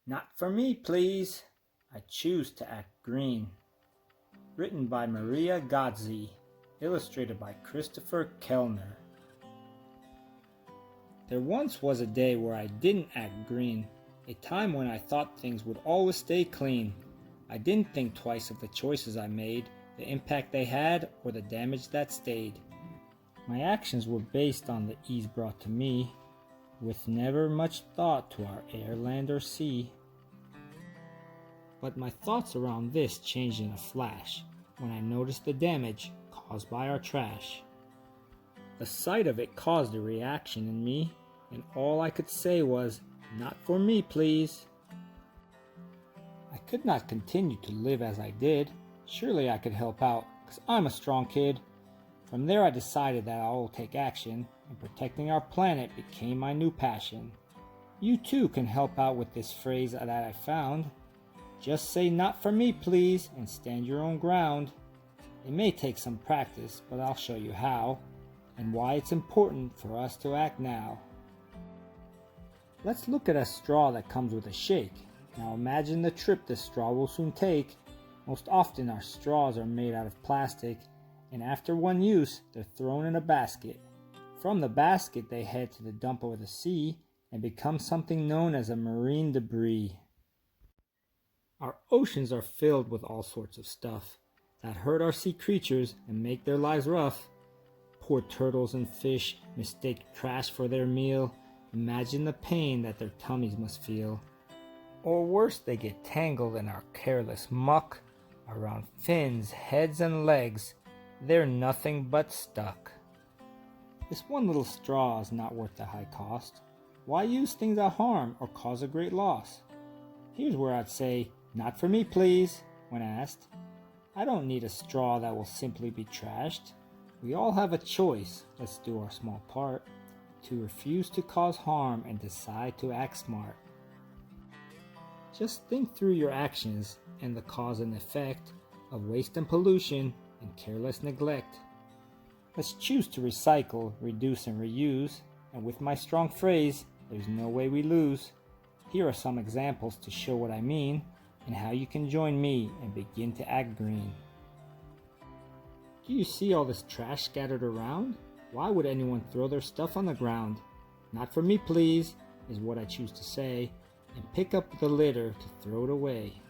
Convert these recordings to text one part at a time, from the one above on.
Not for me, please. I choose to act green. Written by Maria Godsey. Illustrated by Christopher Kellner. There once was a day where I didn't act green. A time when I thought things would always stay clean. I didn't think twice of the choices I made, the impact they had, or the damage that stayed. My actions were based on the ease brought to me, with never much thought to our air, land, or sea. But my thoughts around this changed in a flash, when I noticed the damage caused by our trash. The sight of it caused a reaction in me, and all I could say was, "Not for me, please." I could not continue to live as I did. Surely I could help out, 'cause I'm a strong kid. From there I decided that I will take action, and protecting our planet became my new passion. You too can help out with this phrase that I found. Just say "not for me, please," and stand your own ground. It may take some practice, but I'll show you how, and why it's important for us to act now. Let's look at a straw that comes with a shake. Now imagine the trip this straw will soon take. Most often our straws are made out of plastic, and after one use, they're thrown in a basket. From the basket, they head to the dump over the sea and become something known as a marine debris. Our oceans are filled with all sorts of stuff that hurt our sea creatures and make their lives rough. Poor turtles and fish mistake trash for their meal. Imagine the pain that their tummies must feel. Or worse, they get tangled in our careless muck. Around fins, heads, and legs, they're nothing but stuck. This one little straw is not worth the high cost. Why use things that harm or cause a great loss? Here's where I'd say, "Not for me, please," when asked. I don't need a straw that will simply be trashed. We all have a choice, let's do our small part, to refuse to cause harm and decide to act smart. Just think through your actions and the cause and effect of waste and pollution and careless neglect. Let's choose to recycle, reduce, and reuse, and with my strong phrase, there's no way we lose. Here are some examples to show what I mean, and how you can join me and begin to act green. Do you see all this trash scattered around? Why would anyone throw their stuff on the ground? "Not for me, please," is what I choose to say, and pick up the litter to throw it away.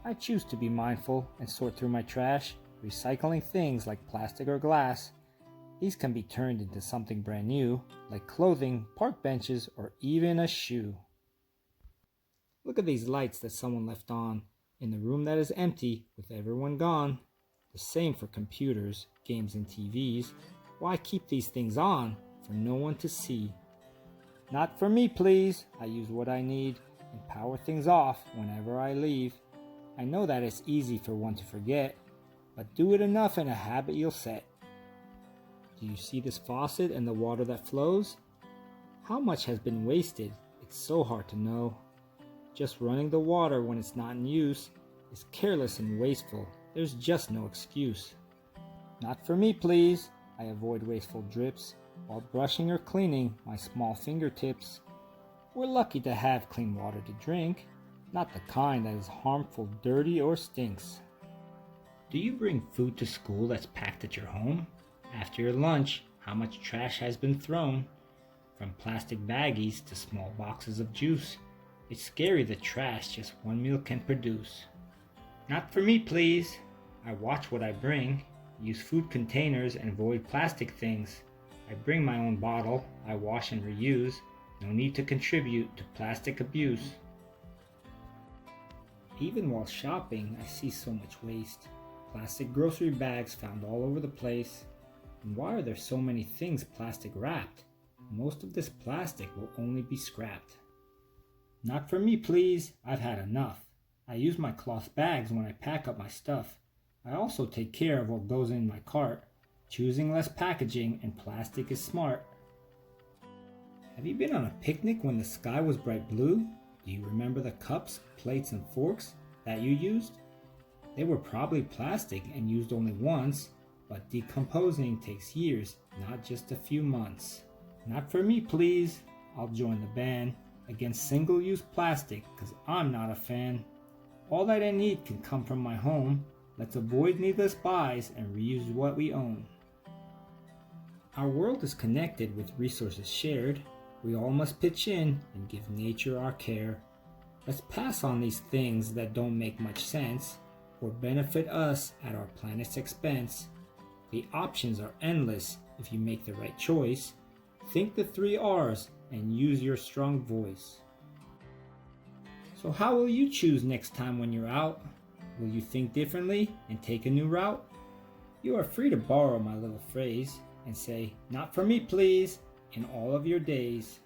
I choose to be mindful and sort through my trash, recycling things like plastic or glass. These can be turned into something brand new, like clothing, park benches, or even a shoe. Look at these lights that someone left on in the room that is empty with everyone gone. The same for computers, games, and TVs. Why keep these things on for no one to see? "Not for me, please." I use what I need and power things off whenever I leave. I know that it's easy for one to forget, but do it enough and a habit you'll set. Do you see this faucet and the water that flows? How much has been wasted? It's so hard to know. Just running the water when it's not in use is careless and wasteful. There's just no excuse. "Not for me, please." I avoid wasteful drips while brushing or cleaning my small fingertips. We're lucky to have clean water to drink, not the kind that is harmful, dirty, or stinks. Do you bring food to school that's packed at your home? After your lunch, how much trash has been thrown? From plastic baggies to small boxes of juice. It's scary the trash just one meal can produce. "Not for me, please." I watch what I bring, use food containers, and avoid plastic things. I bring my own bottle, I wash and reuse. No need to contribute to plastic abuse. Even while shopping, I see so much waste. Plastic grocery bags found all over the place. And why are there so many things plastic wrapped? Most of this plastic will only be scrapped. "Not for me, please." I've had enough. I use my cloth bags when I pack up my stuff. I also take care of what goes in my cart. Choosing less packaging and plastic is smart. Have you been on a picnic when the sky was bright blue? Do you remember the cups, plates, and forks that you used? They were probably plastic and used only once, but decomposing takes years, not just a few months. "Not for me, please." I'll join the band. against single-use plastic, cause I'm not a fan. All that I need can come from my home. Let's avoid needless buys and reuse what we own. Our world is connected with resources shared. We all must pitch in and give nature our care. Let's pass on these things that don't make much sense or benefit us at our planet's expense. The options are endless if you make the right choice. Think the 3 R's and use your strong voice. So how will you choose next time when you're out? Will you think differently and take a new route? You are free to borrow my little phrase and say, "Not for me, please," in all of your days.